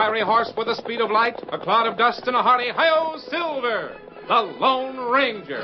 fiery horse with the speed of light, a cloud of dust, and a hearty hi-yo Silver, the Lone Ranger.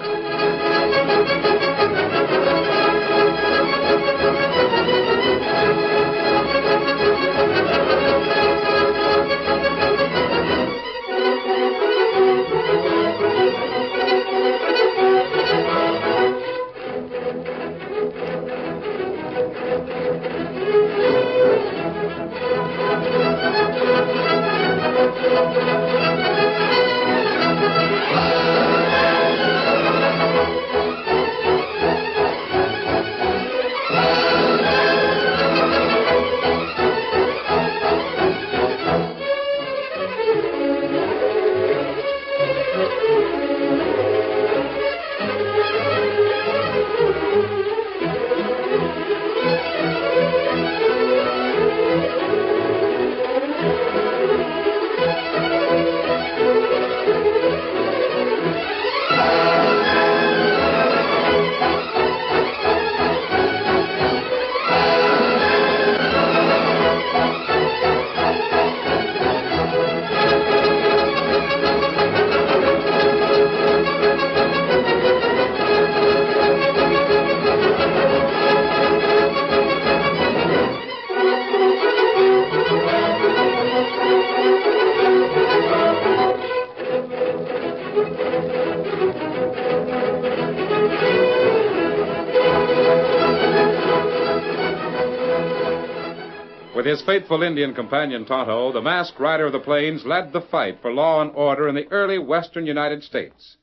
With his faithful Indian companion Tonto, the masked rider of the plains led the fight for law and order in the early western United States.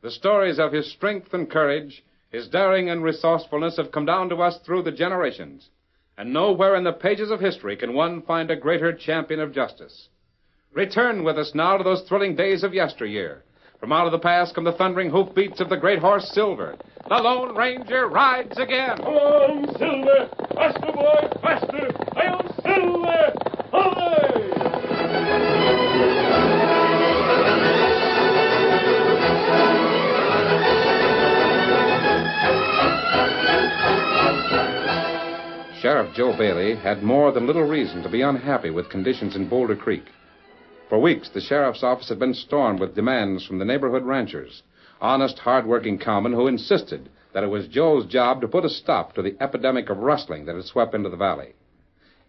The stories of his strength and courage, his daring and resourcefulness have come down to us through the generations. And nowhere in the pages of history can one find a greater champion of justice. Return with us now to those thrilling days of yesteryear. From out of the past come the thundering hoofbeats of the great horse Silver. The Lone Ranger rides again. Come on, Silver! Faster, boy, faster! Hi-yo, Silver! Hooray! Sheriff Joe Bailey had more than little reason to be unhappy with conditions in Boulder Creek. For weeks, the sheriff's office had been stormed with demands from the neighborhood ranchers, honest, hard-working cowmen who insisted that it was Joe's job to put a stop to the epidemic of rustling that had swept into the valley.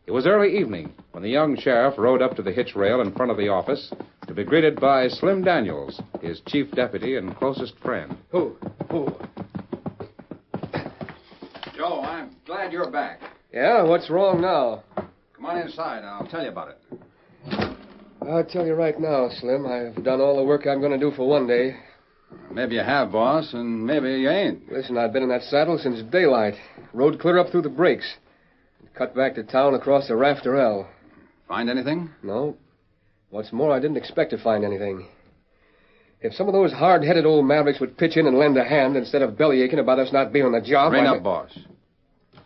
It was early evening when the young sheriff rode up to the hitch rail in front of the office to be greeted by Slim Daniels, his chief deputy and closest friend. Who? Joe, I'm glad you're back. Yeah, what's wrong now? Come on inside. I'll tell you about it. I'll tell you right now, Slim, I've done all the work I'm going to do for one day. Maybe you have, boss, and maybe you ain't. Listen, I've been in that saddle since daylight. Rode clear up through the breaks. Cut back to town across the Rafter L. Find anything? No. What's more, I didn't expect to find anything. If some of those hard-headed old mavericks would pitch in and lend a hand instead of bellyaching about us not being on the job... Rein up, boss.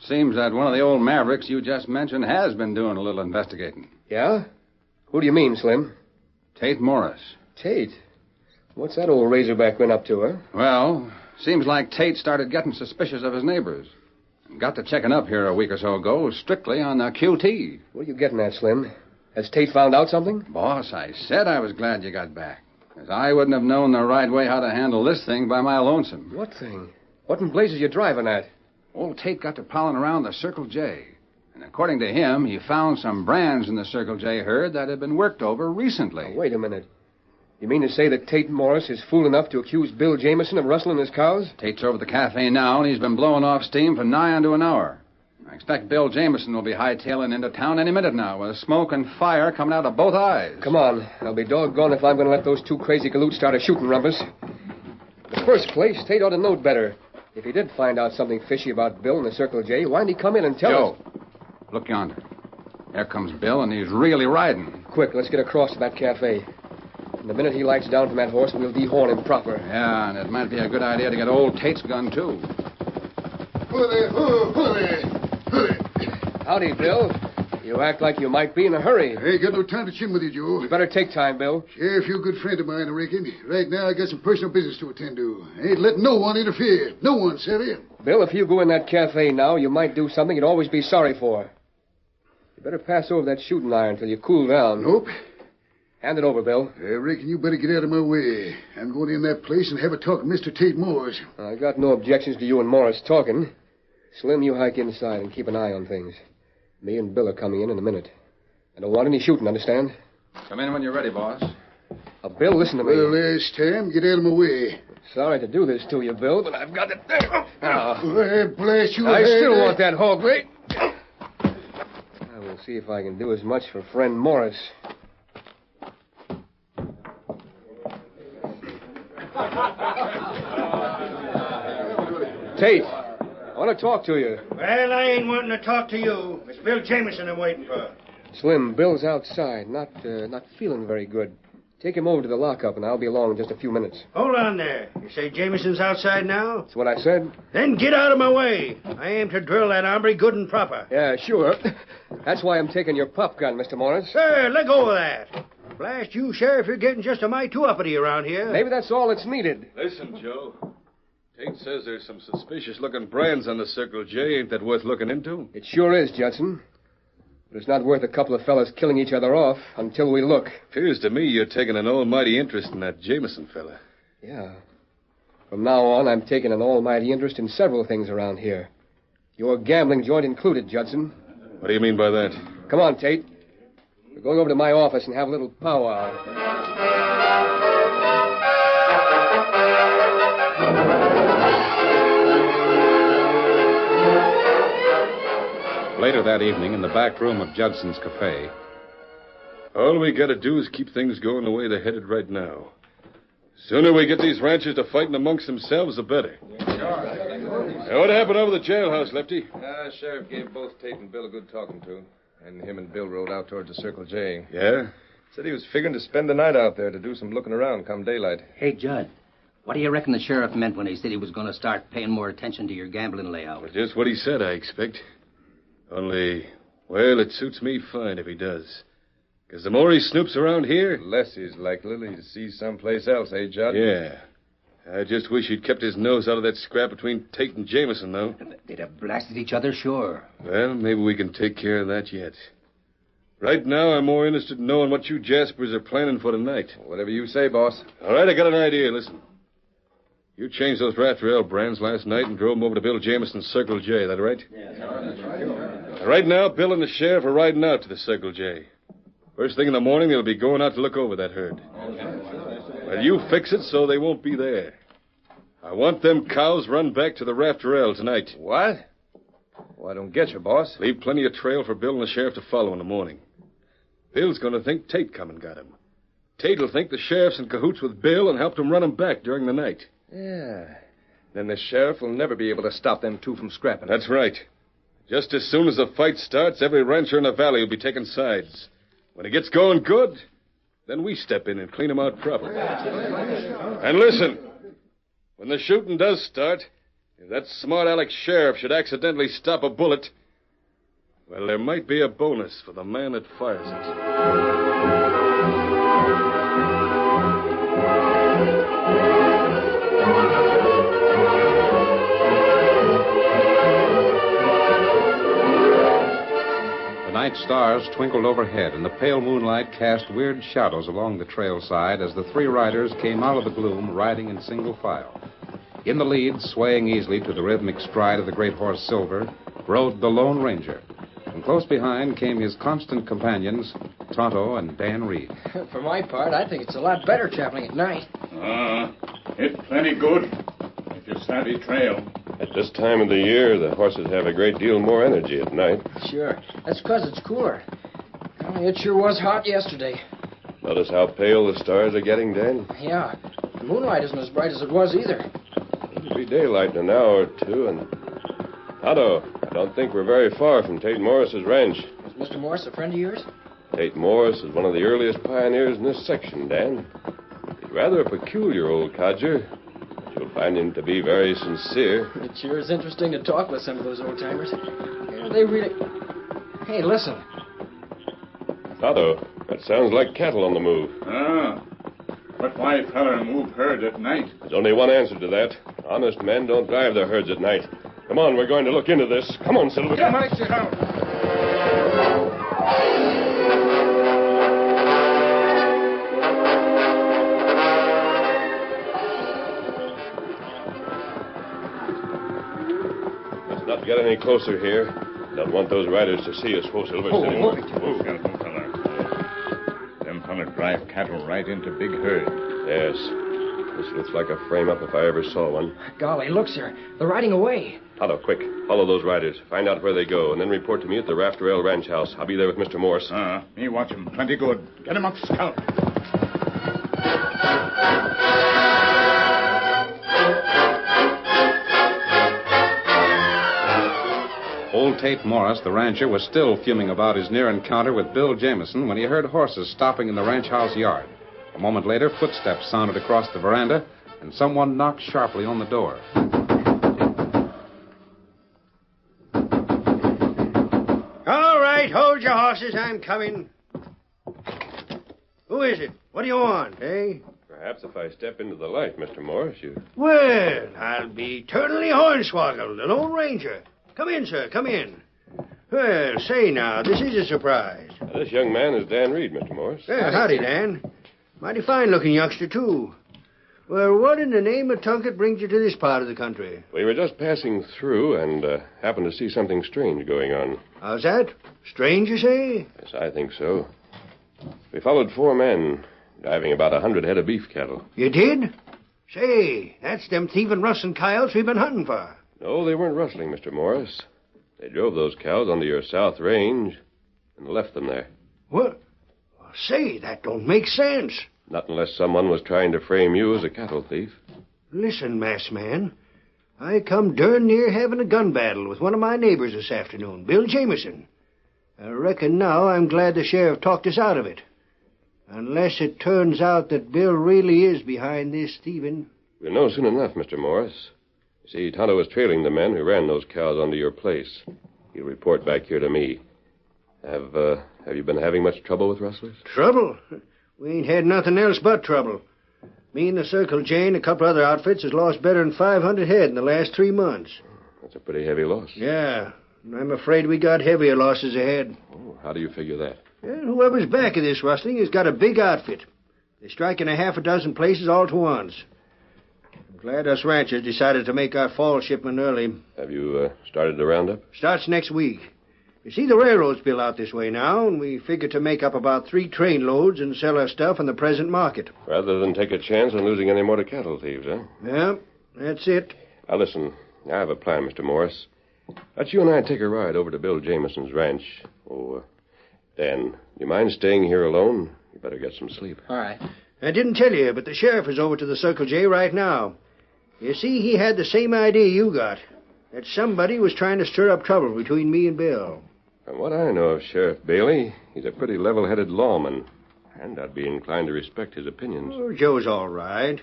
Seems that one of the old mavericks you just mentioned has been doing a little investigating. Yeah? Who do you mean, Slim? Tate Morris. Tate? What's that old razorback been up to, huh? Well, seems like Tate started getting suspicious of his neighbors. Got to checking up here a week or so ago, strictly on the QT. What are you getting at, Slim? Has Tate found out something? Boss, I said I was glad you got back. Because I wouldn't have known the right way how to handle this thing by my lonesome. What thing? What in blazes you driving at? Old Tate got to prowling around the Circle J. And according to him, he found some brands in the Circle J herd that had been worked over recently. Now, wait a minute. You mean to say that Tate Morris is fool enough to accuse Bill Jameson of rustling his cows? Tate's over at the cafe now, and he's been blowing off steam for nigh onto an hour. I expect Bill Jameson will be hightailing into town any minute now, with smoke and fire coming out of both eyes. Come on. I'll be doggone if I'm going to let those two crazy galoots start a shooting rumpus. In the first place, Tate ought to know better. If he did find out something fishy about Bill in the Circle J, why didn't he come in and tell us? Look yonder. There comes Bill, and he's really riding. Quick, let's get across to that cafe. And the minute he lights down from that horse, we'll dehorn him proper. Yeah, and it might be a good idea to get old Tate's gun, too. Howdy, Bill. You act like you might be in a hurry. I ain't got no time to chin with you, Joe. You better take time, Bill. Sheriff, you're a good friend of mine, I reckon. Right now, I got some personal business to attend to. I ain't letting no one interfere. No one, savvy? Bill, if you go in that cafe now, you might do something you'd always be sorry for. You better pass over that shooting iron till you cool down. Nope. Hand it over, Bill. I reckon you better get out of my way. I'm going in that place and have a talk with Mr. Tate Morris. I got no objections to you and Morris talking. Slim, you hike inside and keep an eye on things. Me and Bill are coming in a minute. I don't want any shooting, understand? Come in when you're ready, boss. Bill, listen to me. Well, last time, get out of my way. Sorry to do this to you, Bill, but I've got it. Well, blast you. I still want that hog leg. I will see if I can do as much for friend Morris. Tate, I want to talk to you. Well, I ain't wanting to talk to you. It's Bill Jameson I'm waiting for. Slim, Bill's outside, not feeling very good. Take him over to the lockup, and I'll be along in just a few minutes. Hold on there. You say Jameson's outside now? That's what I said. Then get out of my way. I aim to drill that hombre good and proper. Yeah, sure. That's why I'm taking your pop gun, Mr. Morris. Sir, let go of that. Blast you, Sheriff, you're getting just a mite too uppity around here. Maybe that's all that's needed. Listen, Joe. Tate says there's some suspicious-looking brands on the Circle J. Ain't that worth looking into? It sure is, Judson. But it's not worth a couple of fellas killing each other off until we look. Appears to me you're taking an almighty interest in that Jameson fella. Yeah. From now on, I'm taking an almighty interest in several things around here. Your gambling joint included, Judson. What do you mean by that? Come on, Tate. We're going over to my office and have a little powwow. Later that evening, in the back room of Judson's cafe. All we gotta do is keep things going the way they're headed right now. Sooner we get these ranchers to fighting amongst themselves, the better. Now, what happened over the jailhouse, Lefty? Sheriff gave both Tate and Bill a good talking to. And him and Bill rode out towards the Circle J. Yeah? Said he was figuring to spend the night out there to do some looking around come daylight. Hey, Judd, what do you reckon the sheriff meant when he said he was going to start paying more attention to your gambling layout? Well, just what he said, I expect. Only, well, it suits me fine if he does. Because the more he snoops around here... The less he's likely to see someplace else, eh, Judd? Yeah. I just wish he'd kept his nose out of that scrap between Tate and Jameson, though. They'd have blasted each other, sure. Well, maybe we can take care of that yet. Right now, I'm more interested in knowing what you Jaspers are planning for tonight. Whatever you say, boss. All right, I got an idea. Listen. You changed those Rafterell brands last night and drove them over to Bill Jameson's Circle J, that right? Yeah. Right now, Bill and the sheriff are riding out to the Circle J. First thing in the morning, they'll be going out to look over that herd. Well, you fix it so they won't be there. I want them cows run back to the Rafterell tonight. What? Well, I don't get you, boss. Leave plenty of trail for Bill and the sheriff to follow in the morning. Bill's going to think Tate come and got him. Tate'll think the sheriff's in cahoots with Bill and helped him run him back during the night. Yeah. Then the sheriff will never be able to stop them two from scrapping. That's right. Just as soon as the fight starts, every rancher in the valley will be taking sides. When it gets going good, then we step in and clean them out proper. And listen, when the shooting does start, if that smart Alex sheriff should accidentally stop a bullet, well, there might be a bonus for the man that fires it. The night stars twinkled overhead, and the pale moonlight cast weird shadows along the trail side as the three riders came out of the gloom, riding in single file. In the lead, swaying easily to the rhythmic stride of the great horse Silver, rode the Lone Ranger. And close behind came his constant companions, Tonto and Dan Reed. For my part, I think it's a lot better traveling at night. It's plenty good if you savvy trail. At this time of the year, the horses have a great deal more energy at night. Sure. That's because it's cooler. It sure was hot yesterday. Notice how pale the stars are getting, Dan? Yeah. The moonlight isn't as bright as it was either. It'll be daylight in an hour or two, and... Tonto, I don't think we're very far from Tate Morris's ranch. Was Mr. Morris a friend of yours? Tate Morris is one of the earliest pioneers in this section, Dan. He's rather a peculiar old codger. You'll find him to be very sincere. It sure is interesting to talk with some of those old-timers. Yeah, they really... Hey, listen. Tonto, that sounds like cattle on the move. But why feller move herds at night? There's only one answer to that. Honest men don't drive their herds at night. Come on, we're going to look into this. Come on, Silver. Come on, sit down. get any closer here, don't want those riders to see us, Whoa, Silver. Steady. Skeleton fella. Them fella drive cattle right into big herd. Yes. This looks like a frame-up if I ever saw one. Golly, look, sir. They're riding away. Tonto, quick. Follow those riders. Find out where they go, and then report to me at the Rafter Earle Ranch house. I'll be there with Mr. Morse. Me watch him. Plenty good. Get him up, Scout. Old Tate Morris, the rancher, was still fuming about his near encounter with Bill Jameson when he heard horses stopping in the ranch house yard. A moment later, footsteps sounded across the veranda, and someone knocked sharply on the door. All right, hold your horses. I'm coming. Who is it? What do you want, eh? Perhaps if I step into the light, Mr. Morris, you... Well, I'll be eternally hornswoggled, the Lone Ranger. Come in, sir, come in. Well, say now, this is a surprise. This young man is Dan Reed, Mr. Morris. Howdy, Dan. Mighty fine-looking youngster, too. Well, what in the name of Tunket brings you to this part of the country? We were just passing through and happened to see something strange going on. How's that? Strange, you say? Yes, I think so. We followed 4 men, driving about 100 head of beef cattle. You did? Say, that's them thieving rustling coyotes we've been hunting for. No, they weren't rustling, Mr. Morris. They drove those cows onto your south range and left them there. What? Say, that don't make sense. Not unless someone was trying to frame you as a cattle thief. Listen, masked man. I come darn near having a gun battle with one of my neighbors this afternoon, Bill Jameson. I reckon now I'm glad the sheriff talked us out of it. Unless it turns out that Bill really is behind this thieving. We'll know soon enough, Mr. Morris. You see, Tonto was trailing the men who ran those cows onto your place. He'll report back here to me. Have you been having much trouble with rustlers? Trouble? We ain't had nothing else but trouble. Me and the Circle J and a couple other outfits has lost better than 500 head in the last 3 months. That's a pretty heavy loss. Yeah, and I'm afraid we got heavier losses ahead. Oh, how do you figure that? Well, whoever's back of this rustling has got a big outfit. They strike in a half a dozen places all to once. I'm glad us ranchers decided to make our fall shipment early. Have you started the roundup? Starts next week. You see, the railroad's built out this way now, and we figure to make up about 3 train loads and sell our stuff in the present market. Rather than take a chance on losing any more to cattle thieves, huh? Yeah, that's it. Now, listen, I have a plan, Mr. Morris. Let you and I take a ride over to Bill Jameson's ranch. Oh, Dan, you mind staying here alone? You better get some sleep. All right. I didn't tell you, but the sheriff is over to the Circle J right now. You see, he had the same idea you got, that somebody was trying to stir up trouble between me and Bill. From what I know of Sheriff Bailey, he's a pretty level-headed lawman, and I'd be inclined to respect his opinions. Oh, Joe's all right,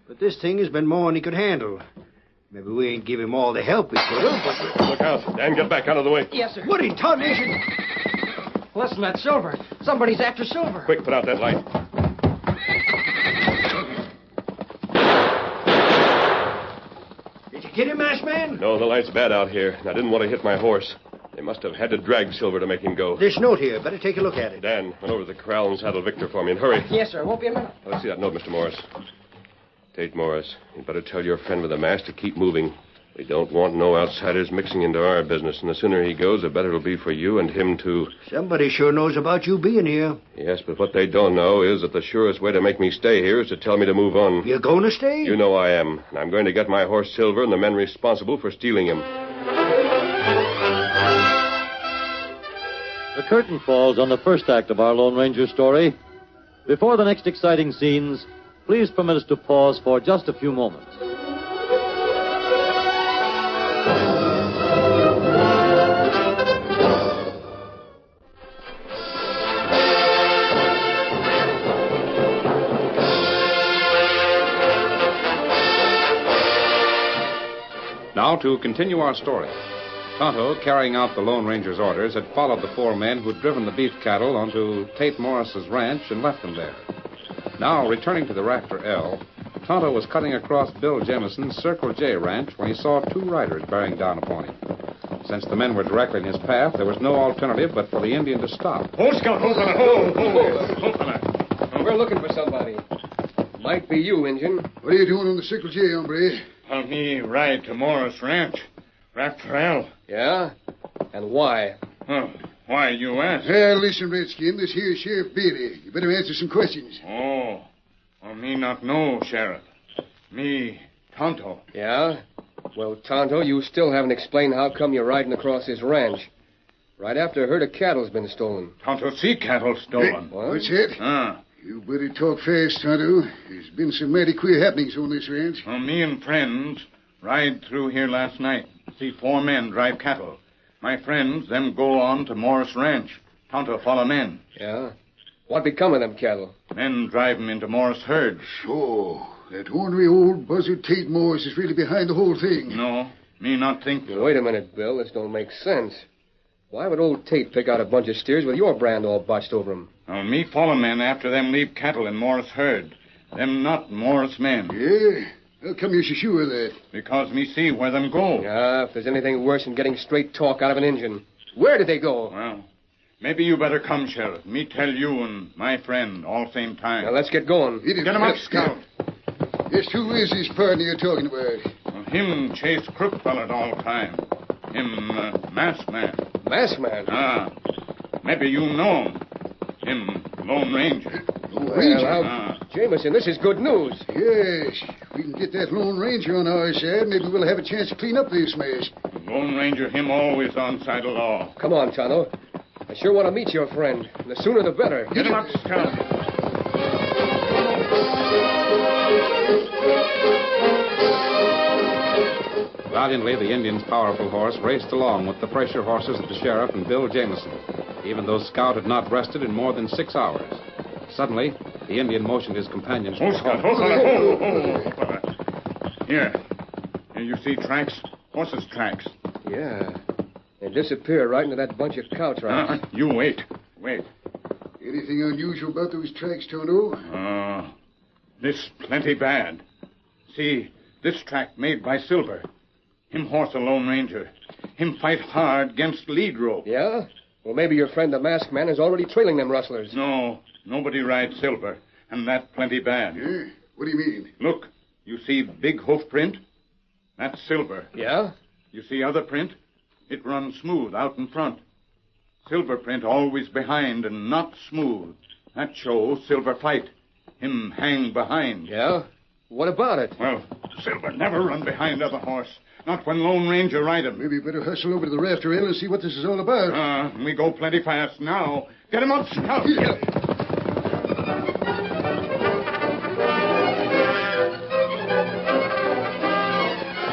but this thing has been more than he could handle. Maybe we ain't give him all the help we could have, but... Look out. Dan, get back out of the way. Yes, sir. What in tarnation? Listen, that Silver. Somebody's after Silver. Quick, put out that light. Did you get him, masked man? No, the light's bad out here, and I didn't want to hit my horse. They must have had to drag Silver to make him go. This note here. Better take a look at it. Dan, run over to the corral and saddle Victor for me, and hurry. Yes, sir. Won't be a minute. Let's see that note, Mr. Morris. Tate Morris, you'd better tell your friend with the mask to keep moving. We don't want no outsiders mixing into our business, and the sooner he goes, the better it'll be for you and him, too. Somebody sure knows about you being here. Yes, but what they don't know is that the surest way to make me stay here is to tell me to move on. You're going to stay? You know I am, and I'm going to get my horse Silver and the men responsible for stealing him. The curtain falls on the first act of our Lone Ranger story. Before the next exciting scenes, please permit us to pause for just a few moments. Now, to continue our story. Tonto, carrying out the Lone Ranger's orders, had followed the 4 men who'd driven the beef cattle onto Tate Morris's ranch and left them there. Now, returning to the Rafter L, Tonto was cutting across Bill Jameson's Circle J ranch when he saw 2 riders bearing down upon him. Since the men were directly in his path, there was no alternative but for the Indian to stop. Hold, Scout, hold, fella, hold, fella. We're looking for somebody. Might be you, Injun. What are you doing on the Circle J, hombre? Me ride to Morris Ranch. Rafter L. Yeah? And why? Well, why, you ask? Well, listen, Redskin, this here is Sheriff Bailey. You better answer some questions. Oh. Well, me not know, Sheriff. Me, Tonto. Yeah? Well, Tonto, you still haven't explained how come you're riding across this ranch. Right after a herd of cattle's been stolen. Tonto see cattle stolen. What? What's it? You better talk fast, Tonto. There's been some mighty queer happenings on this ranch. Well, me and friends ride through here last night. See 4 men drive cattle. My friends then go on to Morris Ranch. Tonto follow men. Yeah? What become of them cattle? Men drive 'em into Morris herds. So, that ornery old buzzard Tate Morris is really behind the whole thing. No, me not think so. Wait a minute, Bill. This don't make sense. Why would old Tate pick out a bunch of steers with your brand all botched over 'em? Well, me follow men after them leave cattle in Morris herd. Them not Morris men. Yeah? How come you're so sure of that? Because me see where them go. Yeah, if there's anything worse than getting straight talk out of an Injun. Where did they go? Well, maybe you better come, Sheriff. Me tell you and my friend all same time. Now, let's get going. Get him up, Scout. Just who is this partner you're talking about? Well, him chase crook fella all time. Him masked man. Masked man? Maybe you know him. Him Lone Ranger. Well, Jameson, this is good news. Yes. If we can get that Lone Ranger on our side, maybe we'll have a chance to clean up this mess. Lone Ranger, him always on side of law. Come on, Tonto. I sure want to meet your friend. And the sooner the better. Get him up, Scout. Valiantly, the Indian's powerful horse raced along with the fresher horses of the sheriff and Bill Jameson, even though Scout had not rested in more than 6 hours. Suddenly, the Indian motioned his companions to Scout. Here. Here you see tracks. Horses' tracks. Yeah. They disappear right into that bunch of cow tracks. You wait. Wait. Anything unusual about those tracks, Tonto? This plenty bad. See, this track made by Silver. Him horse a Lone Ranger. Him fight hard against lead rope. Yeah? Well, maybe your friend the masked man is already trailing them rustlers. No, nobody rides Silver, and that plenty bad. Yeah? What do you mean? Look, you see big hoof print? That's Silver. Yeah? You see other print? It runs smooth out in front. Silver print always behind and not smooth. That shows Silver fight. Him hang behind. Yeah? What about it? Well, Silver never run behind other horse. Not when Lone Ranger ride him. Maybe you better hustle over to the rafter rail and see what this is all about. We go plenty fast now. Get him up, Scout. Yeah.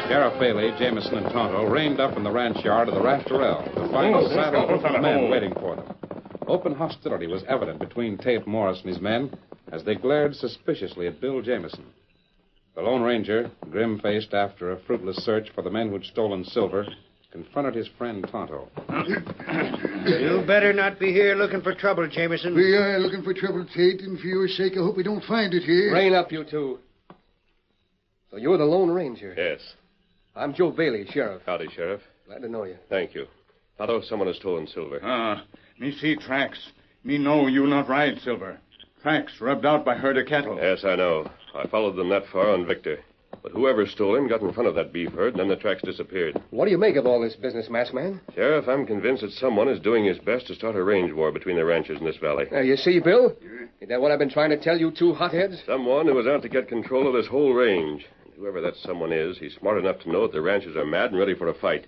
Sheriff Bailey, Jameson, and Tonto reined up in the ranch yard of the Rafterell to find a saddle of men waiting for them. Open hostility was evident between Tate Morris and his men as they glared suspiciously at Bill Jameson. The Lone Ranger, grim-faced after a fruitless search for the men who'd stolen Silver, confronted his friend Tonto. You better not be here looking for trouble, Jameson. We are looking for trouble, Tate, and for your sake, I hope we don't find it here. Rein up, you two. So you're the Lone Ranger? Yes. I'm Joe Bailey, Sheriff. Howdy, Sheriff. Glad to know you. Thank you. Tonto, someone has stolen Silver. Me see tracks. Me know you not ride Silver. Tracks rubbed out by herd of cattle. Yes, I know. I followed them that far on Victor. But whoever stole him got in front of that beef herd, and then the tracks disappeared. What do you make of all this business, masked man? Sheriff, I'm convinced that someone is doing his best to start a range war between the ranchers in this valley. You see, Bill? Is that what I've been trying to tell you two hotheads? Someone who is out to get control of this whole range. And whoever that someone is, he's smart enough to know that the ranchers are mad and ready for a fight.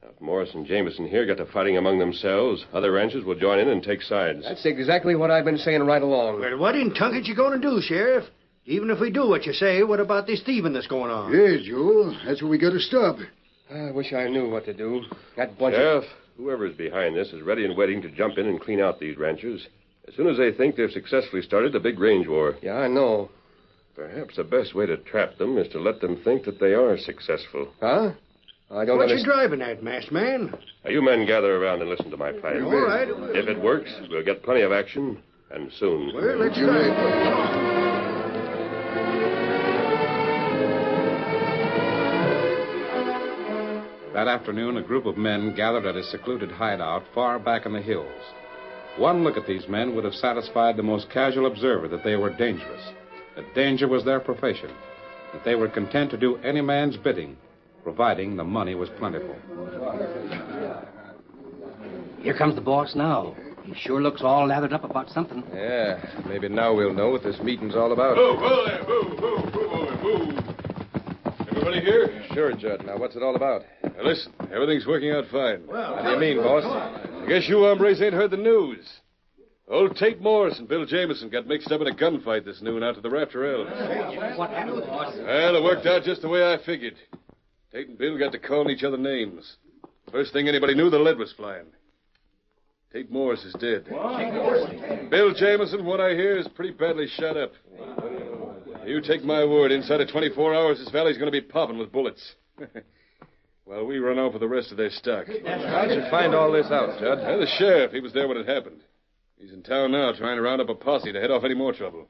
Now, if Morris and Jameson here get to fighting among themselves, other ranchers will join in and take sides. That's exactly what I've been saying right along. Well, what in Tunket you going to do, Sheriff? Even if we do what you say, what about this thieving that's going on? Yeah, Joel. That's what we got to stop. I wish I knew what to do. That bunch Sheriff, whoever's behind this is ready and waiting to jump in and clean out these ranchers as soon as they think they've successfully started the big range war. Yeah, I know. Perhaps the best way to trap them is to let them think that they are successful. Huh? I don't What you driving at, masked man? Now, you men gather around and listen to my plan. All right. If it works, we'll get plenty of action, and soon. Well, let's try. That afternoon, a group of men gathered at a secluded hideout far back in the hills. One look at these men would have satisfied the most casual observer that they were dangerous, that danger was their profession, that they were content to do any man's bidding, providing the money was plentiful. Here comes the boss now. He sure looks all lathered up about something. Yeah, maybe now we'll know what this meeting's all about. Whoa there. Whoa. Everybody here? Sure, Judd. Now, what's it all about? Now, listen, everything's working out fine. What do you mean, boss? I guess you hombres ain't heard the news. Old Tate Morris and Bill Jameson got mixed up in a gunfight this noon out to the Rafter Elms. What happened, boss? Well, it worked out just the way I figured. Tate and Bill got to calling each other names. First thing anybody knew, the lead was flying. Tate Morris is dead. Bill Jameson, what I hear, is pretty badly shot up. You take my word, inside of 24 hours, this valley's going to be popping with bullets. Well, we run off with the rest of their stock. How'd you find all this out, Judd? Well, the sheriff, he was there when it happened. He's in town now trying to round up a posse to head off any more trouble.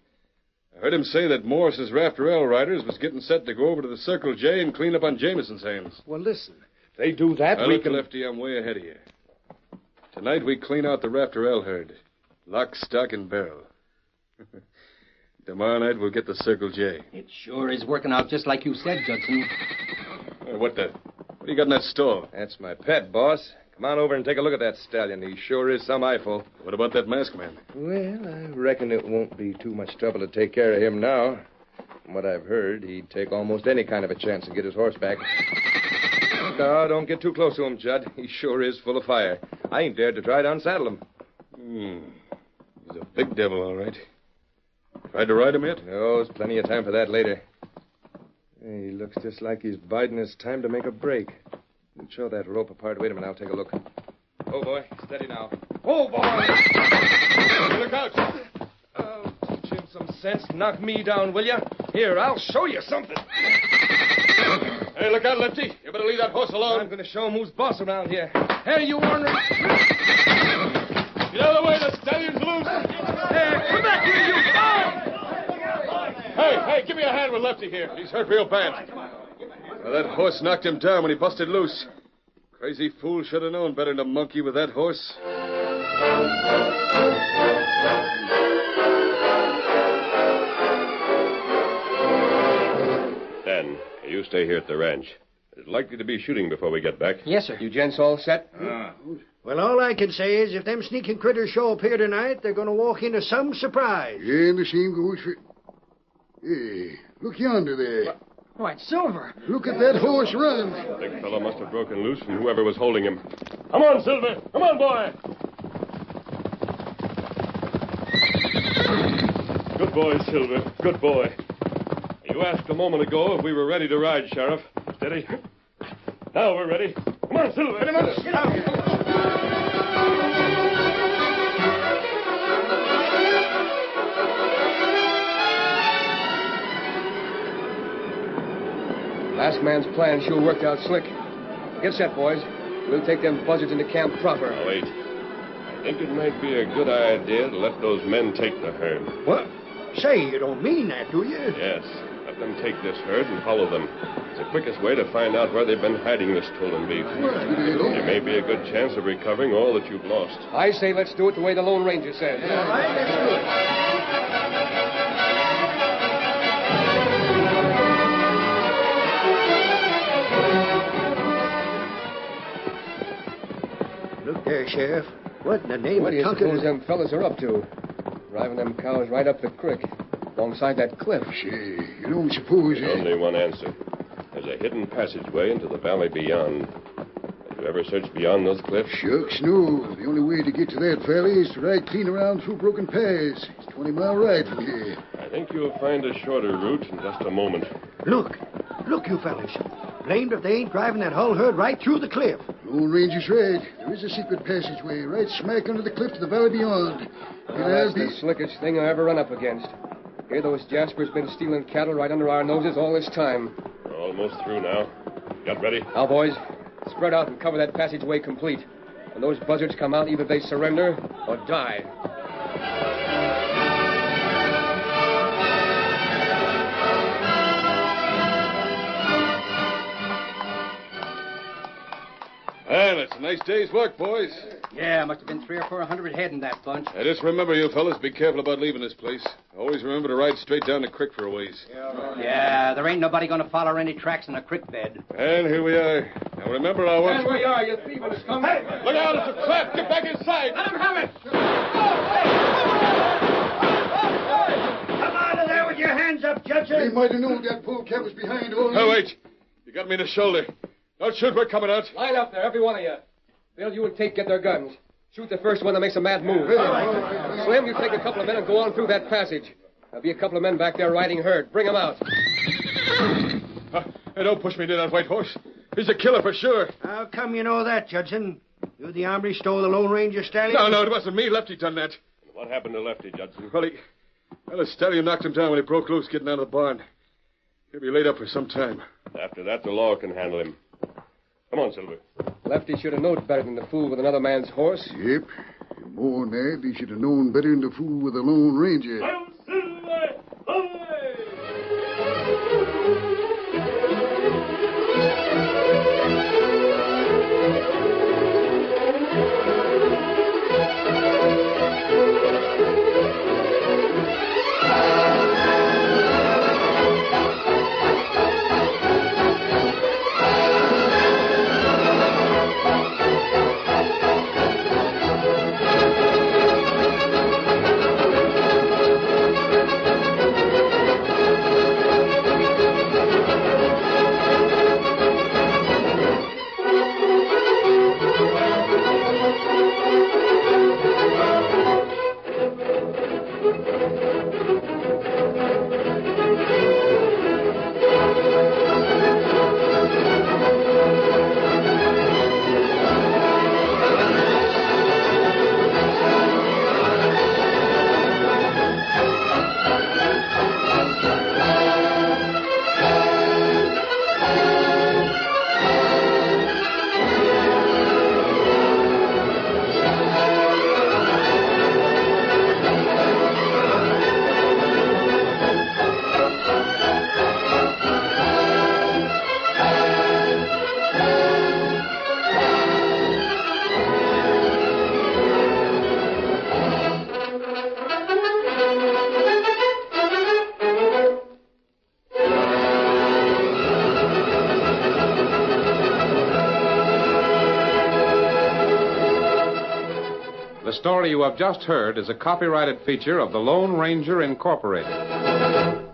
I heard him say that Morris's Rafter L riders was getting set to go over to the Circle J and clean up on Jameson's hands. Well, listen. If they do that, Now, we look, can... Lefty, I'm way ahead of you. Tonight we clean out the Rafter L herd. Lock, stock, and barrel. Tomorrow night we'll get the Circle J. It sure is working out just like you said, Judson. What do you got in that stall? That's my pet, boss. Come on over and take a look at that stallion. He sure is some eyeful. What about that masked man? Well, I reckon it won't be too much trouble to take care of him now. From what I've heard, he'd take almost any kind of a chance to get his horse back. No, don't get too close to him, Judd. He sure is full of fire. I ain't dared to try to unsaddle him. He's a big devil, all right. Tried to ride him yet? No, there's plenty of time for that later. He looks just like he's biding his time to make a break. You show that rope apart. Wait a minute, I'll take a look. Oh, boy, steady now. Oh, boy! Look out! Oh, teach him some sense. Knock me down, will you? Here, I'll show you something. Hey, look out, Lefty. You better leave that horse alone. I'm going to show him who's boss around here. Hey, you ornery... Get out of the way, the stallion's loose. Hey, come back here, you dog! Hey, give me a hand with Lefty here. He's hurt real bad. Well, that horse knocked him down when he busted loose. Crazy fool should have known better than to monkey with that horse. Dan, you stay here at the ranch. There's likely to be shooting before we get back. Yes, sir. You gents all set? Well, all I can say is if them sneaking critters show up here tonight, they're going to walk into some surprise. Yeah, and the same goes for... Hey, look yonder there. Why, it's Silver. Look at that horse run. The big fellow must have broken loose from whoever was holding him. Come on, Silver. Come on, boy. Good boy, Silver. Good boy. You asked a moment ago if we were ready to ride, Sheriff. Steady. Now we're ready. Come on, Silver. Get him up. Get out. Last man's plan sure worked out slick. Get set, boys. We'll take them buzzards into camp proper. Now, wait. I think it might be a good idea to let those men take the herd. What? Say, you don't mean that, do you? Yes. Let them take this herd and follow them. It's the quickest way to find out where they've been hiding this stolen beef. There may be a good chance of recovering all that you've lost. I say let's do it the way the Lone Ranger says. All right, let's do it. Look there, Sheriff. What in the name What of do you Tonto... suppose them fellas are up to? Driving them cows right up the creek, alongside that cliff. Say, you don't suppose... Only one answer. There's a hidden passageway into the valley beyond. Have you ever searched beyond those cliffs? Shucks, no. The only way to get to that valley is to ride clean around through broken paths. It's a 20-mile ride from here. I think you'll find a shorter route in just a moment. Look, you fellas. Blamed if they ain't driving that hull herd right through the cliff. Lone Ranger's right. There is a secret passageway right smack under the cliff to the valley beyond. That's the slickest thing I ever run up against. Here those Jaspers been stealing cattle right under our noses all this time. We're almost through now. Got ready? Now, boys, spread out and cover that passageway complete. When those buzzards come out, either they surrender or die. Well, it's a nice day's work, boys. Yeah, must have been 300 or 400 head in that bunch. I just remember, you fellas, be careful about leaving this place. Always remember to ride straight down the creek for a ways. Yeah, there ain't nobody going to follow any tracks in a creek bed. And here we are. Now remember our once... There we are, you thieving scum. Hey, look out, it's a trap. Get back inside. Let him have it! Come out of there with your hands up, Judson. They might have known that polecat was behind all Oh, wait. You got me in the shoulder. Don't shoot, we're coming out. Line up there, every one of you. Bill, you and Tate get their guns. Shoot the first one that makes a mad move. Slim, you take a couple of men and go on through that passage. There'll be a couple of men back there riding herd. Bring them out. Hey, don't push me near that white horse. He's a killer for sure. How come you know that, Judson? You the hombre stole the Lone Ranger stallion? No, it wasn't me. Lefty done that. What happened to Lefty, Judson? Well, the stallion knocked him down when he broke loose getting out of the barn. He'll be laid up for some time. After that, the law can handle him. Come on, Silver. Lefty should have known better than to fool with another man's horse. Yep. More than that, he should have known better than to fool with a Lone Ranger. The story you have just heard is a copyrighted feature of the Lone Ranger Incorporated.